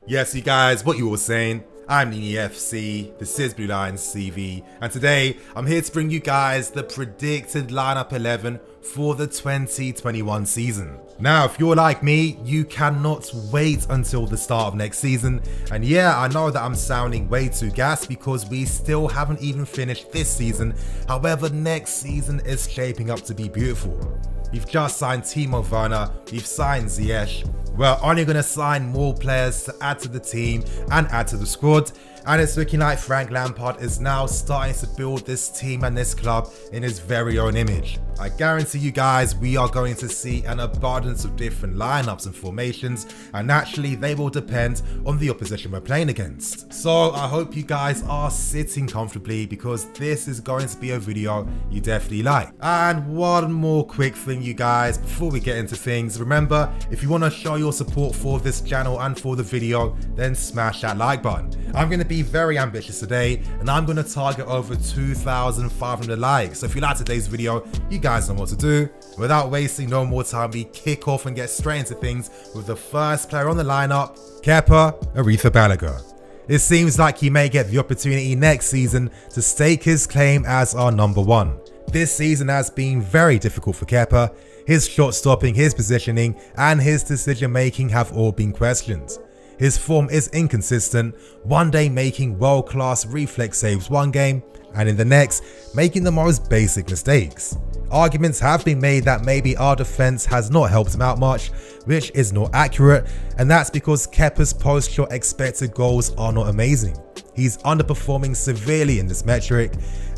Yes, you guys, what you were saying, I'm Nini FC, this is Blue Lions CV, and today I'm here to bring you guys the predicted lineup 11 for the 2021 season. Now, if you're like me, you cannot wait until the start of next season, and yeah, I know that I'm sounding way too gassed because we still haven't even finished this season. However, next season is shaping up to be beautiful. We've just signed Timo Werner, we've signed Ziyech. We're only going to sign more players to add to the team and add to the squad, and it's looking like Frank Lampard is now starting to build this team and this club in his very own image. I guarantee you guys we are going to see an abundance of different lineups and formations, and naturally they will depend on the opposition we're playing against. So I hope you guys are sitting comfortably because this is going to be a video you definitely like. And one more quick thing, you guys, before we get into things, remember, if you want to show your support for this channel and for the video, then smash that like button. I'm going to be very ambitious today and I'm going to target over 2,500 likes. So if you like today's video, you guys know what to do. Without wasting no more time, we kick off and get straight into things with the first player on the lineup, Kepa Arrizabalaga. It seems like he may get the opportunity next season to stake his claim as our number one. This season has been very difficult for Kepa. His shot stopping, his positioning and his decision making have all been questioned. His form is inconsistent, one day making world class reflex saves one game and in the next making the most basic mistakes. Arguments have been made that maybe our defense has not helped him out much, which is not accurate, and that's because Kepa's post-shot expected goals are not amazing. He's underperforming severely in this metric,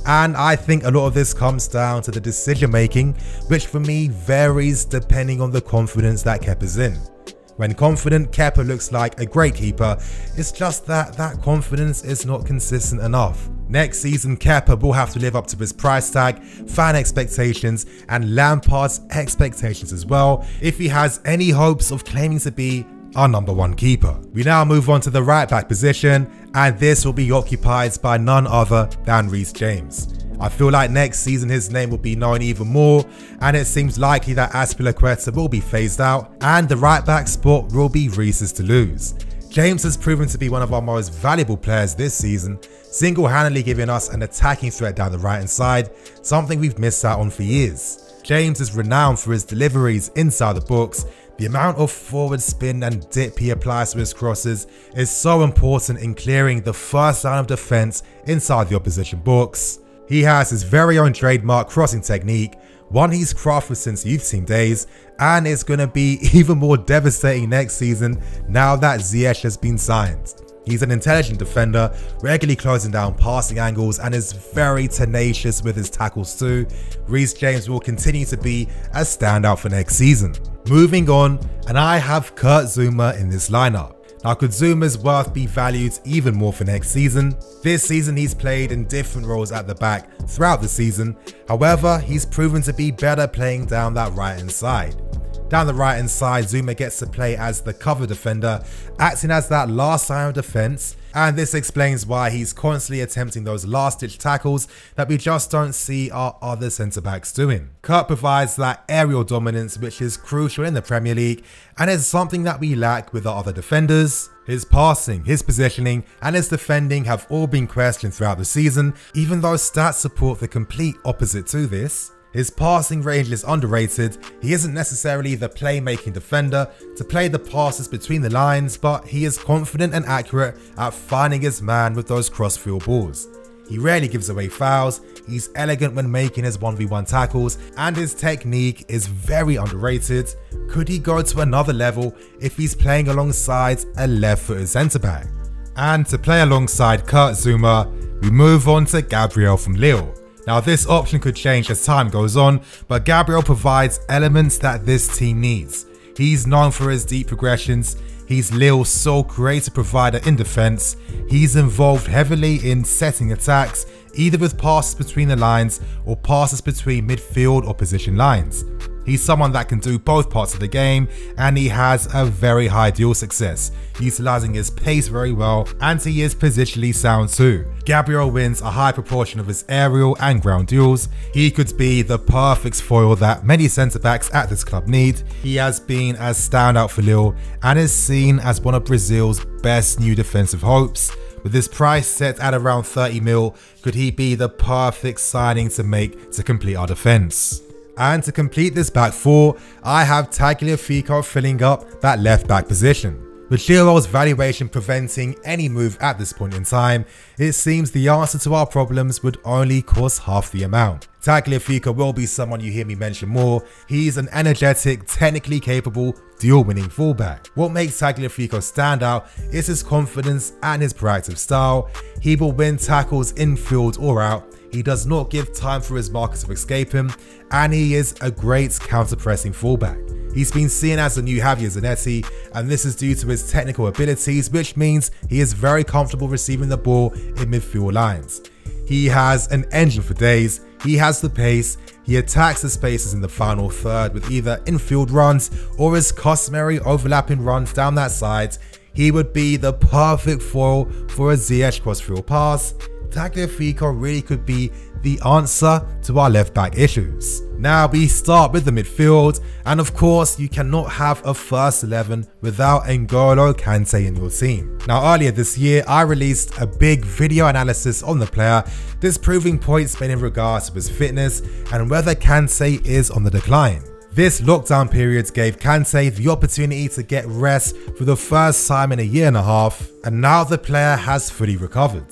and I think a lot of this comes down to the decision making, which for me varies depending on the confidence that Kepa's in. When confident, Kepa looks like a great keeper, it's just that confidence is not consistent enough. Next season, Kepa will have to live up to his price tag, fan expectations and Lampard's expectations as well if he has any hopes of claiming to be our number one keeper. We now move on to the right back position, and this will be occupied by none other than Reece James. I feel like next season his name will be known even more, and it seems likely that Azpilicueta will be phased out and the right back spot will be Reece's to lose. James has proven to be one of our most valuable players this season, single-handedly giving us an attacking threat down the right hand side, something we've missed out on for years. James is renowned for his deliveries inside the box. The amount of forward spin and dip he applies to his crosses is so important in clearing the first line of defense inside the opposition box. He has his very own trademark crossing technique, one he's crafted since youth team days, and it's going to be even more devastating next season now that Ziyech has been signed. He's an intelligent defender, regularly closing down passing angles and is very tenacious with his tackles too. Reece James will continue to be a standout for next season. Moving on, and I have Kurt Zouma in this lineup. Now, could Zouma's worth be valued even more for next season? This season he's played in different roles at the back throughout the season, however he's proven to be better playing down that right hand side. Down the right hand side, Zouma gets to play as the cover defender, acting as that last line of defense, and this explains why he's constantly attempting those last ditch tackles that we just don't see our other centre backs doing. Kurt provides that aerial dominance which is crucial in the Premier League and is something that we lack with our other defenders. His passing, his positioning and his defending have all been questioned throughout the season, even though stats support the complete opposite to this. His passing range is underrated. He isn't necessarily the playmaking defender to play the passes between the lines, but he is confident and accurate at finding his man with those cross-field balls. He rarely gives away fouls, he's elegant when making his 1v1 tackles, and his technique is very underrated. Could he go to another level if he's playing alongside a left-footed centre-back? And to play alongside Kurt Zouma, we move on to Gabriel from Lille. Now, this option could change as time goes on, but Gabriel provides elements that this team needs. He's known for his deep progressions, he's Lille's sole creative provider in defence, he's involved heavily in setting attacks, either with passes between the lines or passes between midfield or position lines. He's someone that can do both parts of the game, and he has a very high duel success, utilising his pace very well, and he is positionally sound too. Gabriel wins a high proportion of his aerial and ground duels. He could be the perfect foil that many centre-backs at this club need. He has been a standout for Lille and is seen as one of Brazil's best new defensive hopes. With his price set at around 30 mil, could he be the perfect signing to make to complete our defence? And to complete this back four, I have Tagliafico filling up that left back position. With Chilwell's valuation preventing any move at this point in time, it seems the answer to our problems would only cost half the amount. Tagliafico will be someone you hear me mention more. He's an energetic, technically capable, duel-winning fullback. What makes Tagliafico stand out is his confidence and his proactive style. He will win tackles infield or out. He does not give time for his markers to escape him, and he is a great counter-pressing fullback. He's been seen as the new Javier Zanetti, and this is due to his technical abilities, which means he is very comfortable receiving the ball in midfield lines. He has an engine for days, he has the pace, he attacks the spaces in the final third with either infield runs or his customary overlapping runs down that side. He would be the perfect foil for a Ziyech crossfield pass. Tagliafico really could be the answer to our left back issues. Now we start with the midfield, and of course you cannot have a first 11 without N'Golo Kante in your team. Now earlier this year I released a big video analysis on the player, disproving points made in regards to his fitness and whether Kante is on the decline. This lockdown period gave Kante the opportunity to get rest for the first time in a year and a half, and now the player has fully recovered.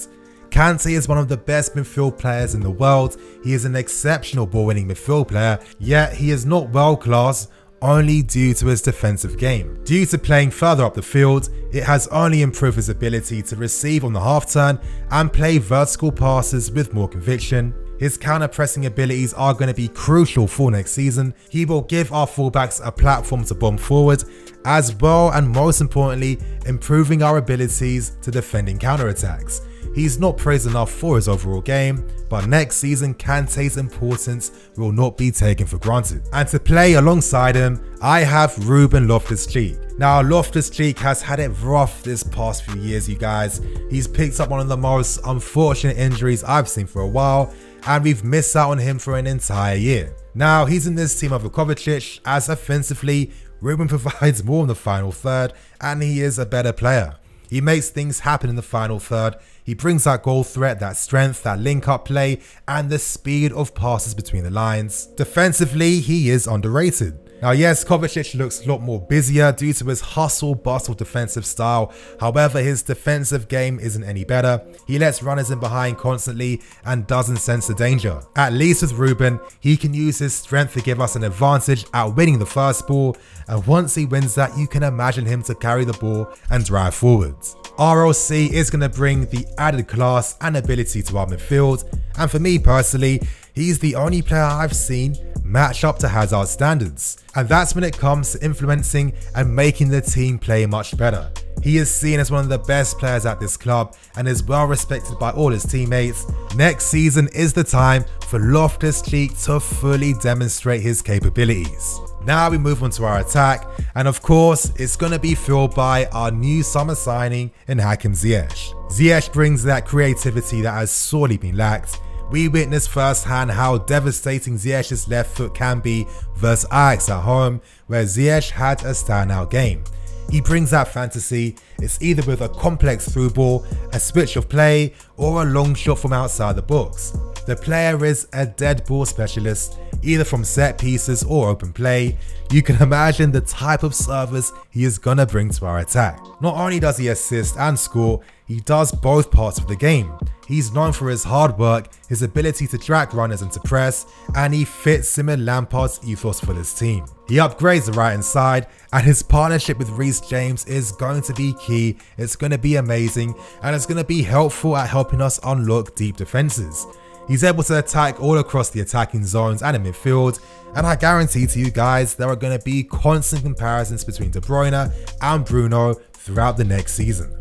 Kante is one of the best midfield players in the world. He is an exceptional ball-winning midfield player, yet he is not world-class only due to his defensive game. Due to playing further up the field, it has only improved his ability to receive on the half-turn and play vertical passes with more conviction. His counter-pressing abilities are going to be crucial for next season. He will give our fullbacks a platform to bomb forward, as well, and most importantly, improving our abilities to defend in counter-attacks. He's not praised enough for his overall game, but next season Kante's importance will not be taken for granted. And to play alongside him, I have Ruben Loftus-Cheek. Now Loftus-Cheek has had it rough this past few years, you guys. He's picked up one of the most unfortunate injuries I've seen for a while, and we've missed out on him for an entire year. Now he's in this team over Kovacic, as offensively Ruben provides more in the final third, and he is a better player. He makes things happen in the final third. He brings that goal threat, that strength, that link-up play, and the speed of passes between the lines. Defensively, he is underrated. Now yes, Kovacic looks a lot more busier due to his hustle-bustle defensive style. However, his defensive game isn't any better. He lets runners in behind constantly and doesn't sense the danger. At least with Ruben, he can use his strength to give us an advantage at winning the first ball, and once he wins that, you can imagine him to carry the ball and drive forwards. RLC is going to bring the added class and ability to our midfield, and for me personally, he's the only player I've seen match up to Hazard's standards, and that's when it comes to influencing and making the team play much better. He is seen as one of the best players at this club and is well respected by all his teammates. Next season is the time for Loftus-Cheek to fully demonstrate his capabilities. Now we move on to our attack, and of course it's going to be fueled by our new summer signing in Hakim Ziyech. Ziyech brings that creativity that has sorely been lacked. We witnessed firsthand how devastating Ziyech's left foot can be versus Ajax at home, where Ziyech had a standout game. He brings that fantasy. It's either with a complex through ball, a switch of play, or a long shot from outside the box. The player is a dead ball specialist, either from set pieces or open play. You can imagine the type of service he is gonna bring to our attack. Not only does he assist and score, he does both parts of the game. He's known for his hard work, his ability to drag runners and to press, and he fits him in Lampard's ethos for this team. He upgrades the right hand side, and his partnership with Reece James is going to be key. It's going to be amazing, and it's going to be helpful at helping us unlock deep defenses. He's able to attack all across the attacking zones and in midfield, and I guarantee to you guys there are going to be constant comparisons between De Bruyne and Bruno throughout the next season.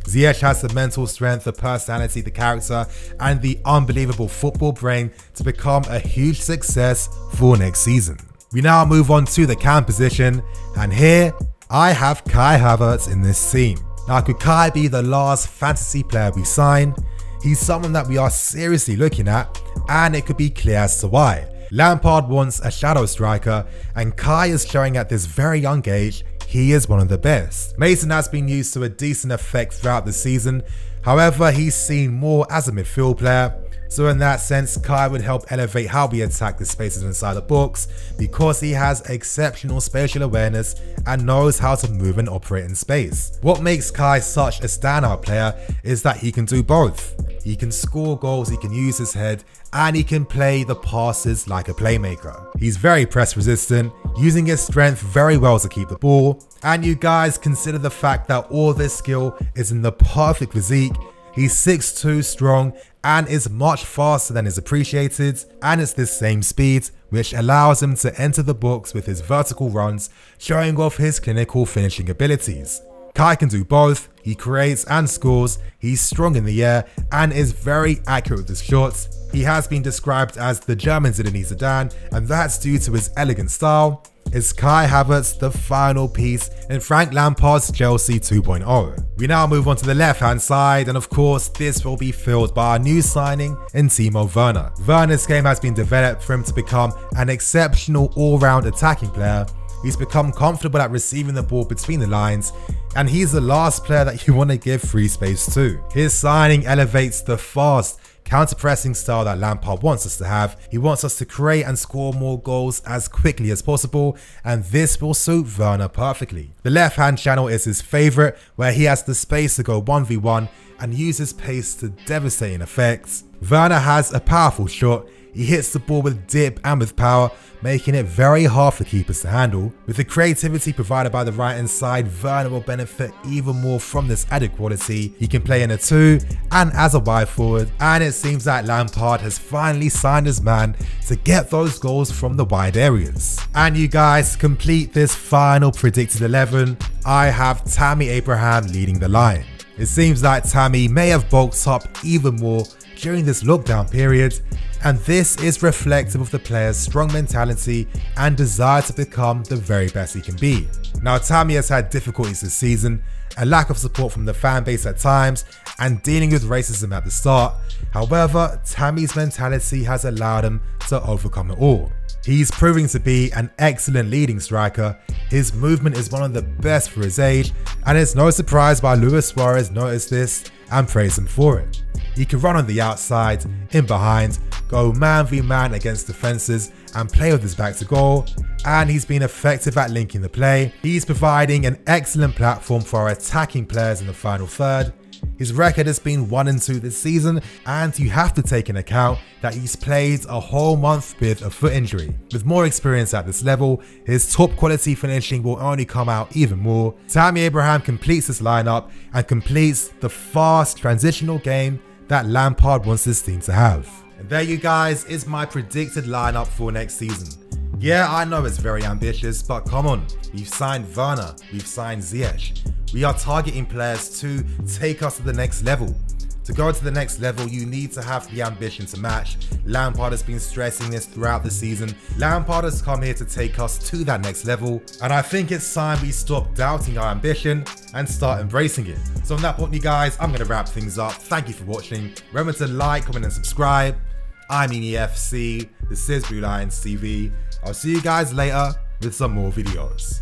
Ziyech has the mental strength, the personality, the character, and the unbelievable football brain to become a huge success for next season. We now move on to the cam position, and here I have Kai Havertz in this team. Now, could Kai be the last fantasy player we sign? He's someone that we are seriously looking at, and it could be clear as to why. Lampard wants a shadow striker, and Kai is showing at this very young age he is one of the best. Mason has been used to a decent effect throughout the season, however he's seen more as a midfield player, so in that sense Kai would help elevate how we attack the spaces inside the box because he has exceptional spatial awareness and knows how to move and operate in space. What makes Kai such a standout player is that he can do both. He can score goals, he can use his head, and he can play the passes like a playmaker. He's very press resistant, using his strength very well to keep the ball, and you guys consider the fact that all this skill is in the perfect physique. He's 6'2", strong, and is much faster than is appreciated, and it's this same speed which allows him to enter the box with his vertical runs, showing off his clinical finishing abilities. Kai can do both, he creates and scores, he's strong in the air and is very accurate with his shots. He has been described as the German Zinedine Zidane, and that's due to his elegant style. Is Kai Havertz the final piece in Frank Lampard's Chelsea 2.0? We now move on to the left hand side, and of course this will be filled by our new signing in Timo Werner. Werner's game has been developed for him to become an exceptional all-round attacking player. He's become comfortable at receiving the ball between the lines, and he's the last player that you want to give free space to. His signing elevates the fast, counter-pressing style that Lampard wants us to have. He wants us to create and score more goals as quickly as possible, and this will suit Werner perfectly. The left-hand channel is his favourite, where he has the space to go 1v1 and use his pace to devastating effects. Werner has a powerful shot. He hits the ball with dip and with power, making it very hard for keepers to handle. With the creativity provided by the right hand side, Werner will benefit even more from this added quality. He can play in a 2 and as a wide forward, and it seems that Lampard has finally signed his man to get those goals from the wide areas. And you guys, complete this final predicted 11, I have Tammy Abraham leading the line. It seems like Tammy may have bulked up even more during this lockdown period, and this is reflective of the player's strong mentality and desire to become the very best he can be. Now, Tammy has had difficulties this season, a lack of support from the fan base at times, and dealing with racism at the start. However, Tammy's mentality has allowed him to overcome it all. He's proving to be an excellent leading striker. His movement is one of the best for his age, and it's no surprise why Luis Suarez noticed this and praised him for it. He can run on the outside, in behind, go man v man against defenses and play with his back to goal, and he's been effective at linking the play. He's providing an excellent platform for our attacking players in the final third. His record has been 1-2 this season, and you have to take into account that he's played a whole month with a foot injury. With more experience at this level, his top quality finishing will only come out even more. Tammy Abraham completes this lineup and completes the fast transitional game that Lampard wants his team to have. And there you guys is my predicted lineup for next season. Yeah, I know it's very ambitious, but come on, we've signed Werner, we've signed Ziyech. We are targeting players to take us to the next level. To go to the next level, you need to have the ambition to match. Lampard has been stressing this throughout the season. Lampard has come here to take us to that next level, and I think it's time we stop doubting our ambition and start embracing it. So on that point, you guys, I'm going to wrap things up. Thank you for watching. Remember to like, comment and subscribe. I'm EFC, this is Blue Lions TV. I'll see you guys later with some more videos.